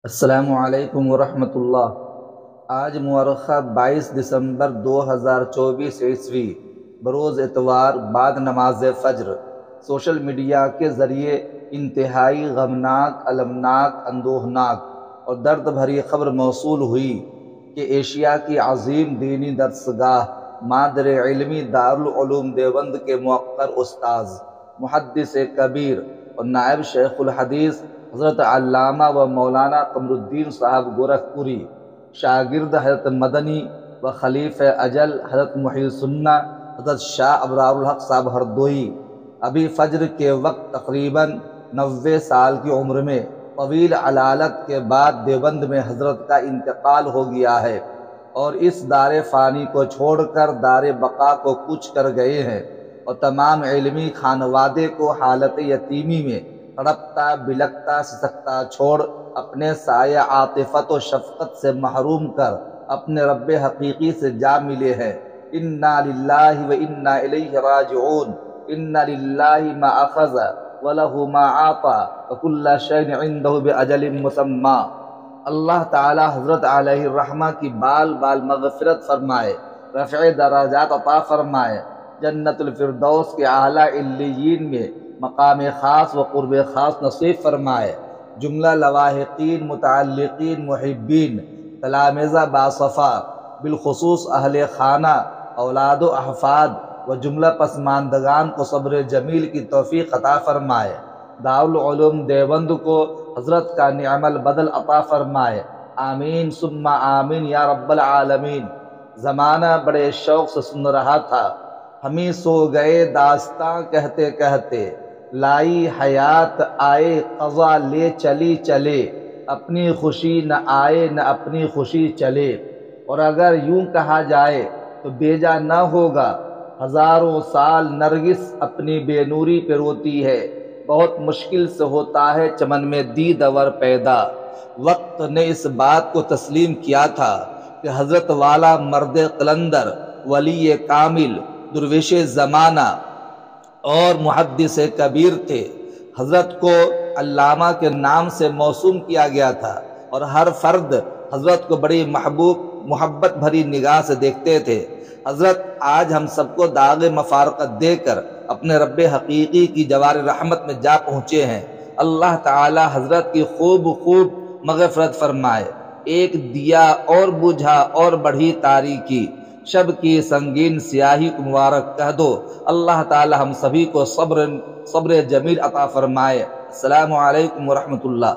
السلام علیکم ورحمۃ اللہ۔ آج مورخہ 22 دسمبر 2024 عیسوی بروز اتوار بعد نماز فجر سوشل میڈیا کے ذریعے انتہائی غمناک، المناک، اندوہناک اور درد بھری خبر موصول ہوئی کہ ایشیا کی عظیم دینی درسگاہ مادر علمی دارالعلوم دیوبند کے موقر استاذ، محدث کبیر اور نائب شیخ الحدیث حضرت علامہ و مولانا قمر الدین صاحب گورکھپوری، شاگرد حضرت مدنی و خلیفہ اجل حضرت محی السنہ حضرت شاہ ابرار الحق صاحب ہردوئی، ابھی فجر کے وقت تقریباً 90 سال کی عمر میں طویل علالت کے بعد دیوبند میں حضرت کا انتقال ہو گیا ہے اور اس دار فانی کو چھوڑ کر دار بقا کو کوچ کر گئے ہیں، اور تمام علمی خانوادے کو حالت یتیمی میں تڑپتا، بلکتا، سسکتا چھوڑ اپنے سایہ عاطفت و شفقت سے محروم کر اپنے رب حقیقی سے جا ملے ہیں۔ انا للہ و انا الیہ راجعون، انا للہ ما اخذ وله ما عطا وکل شیء عنده باجل مسمی۔ اللہ تعالی حضرت علیہ الرحمہ کی بال بال مغفرت فرمائے، رفع درجات عطا فرمائے، جنت الفردوس کے اعلیٰ علیین میں مقام خاص و قرب خاص نصیب فرمائے۔ جملہ لواحقین، متعلقین، محبین، تلامذہ باصفا، بالخصوص اہل خانہ، اولاد و احفاد و جملہ پسماندگان کو صبر جمیل کی توفیق عطا فرمائے۔ دارالعلوم دیوبند کو حضرت کا نعم البدل عطا فرمائے، آمین ثم آمین یا رب العالمین۔ زمانہ بڑے شوق سے سن رہا تھا، ہمیں سو گئے داستاں کہتے کہتے، لائی حیات آئے قضا لے چلی چلے، اپنی خوشی نہ آئے نہ اپنی خوشی چلے۔ اور اگر یوں کہا جائے تو بیجا نہ ہوگا، ہزاروں سال نرگس اپنی بے نوری پہ روتی ہے، بہت مشکل سے ہوتا ہے چمن میں دیدور پیدا۔ وقت نے اس بات کو تسلیم کیا تھا کہ حضرت والا مرد قلندر، ولی کامل، درویش زمانہ اور محدث کبیر تھے۔ حضرت کو علامہ کے نام سے موسوم کیا گیا تھا اور ہر فرد حضرت کو بڑی محبت بھری نگاہ سے دیکھتے تھے۔ حضرت آج ہم سب کو داغ مفارقت دے کر اپنے رب حقیقی کی جوار رحمت میں جا پہنچے ہیں۔ اللہ تعالی حضرت کی خوب مغفرت فرمائے۔ ایک دیا اور بجھا اور بڑھی تاریکی، شب کی سنگین سیاہی کو مبارک کہہ دو۔ اللہ تعالی ہم سبھی کو صبر جمیل عطا فرمائے۔ السلام علیکم ورحمۃ اللہ۔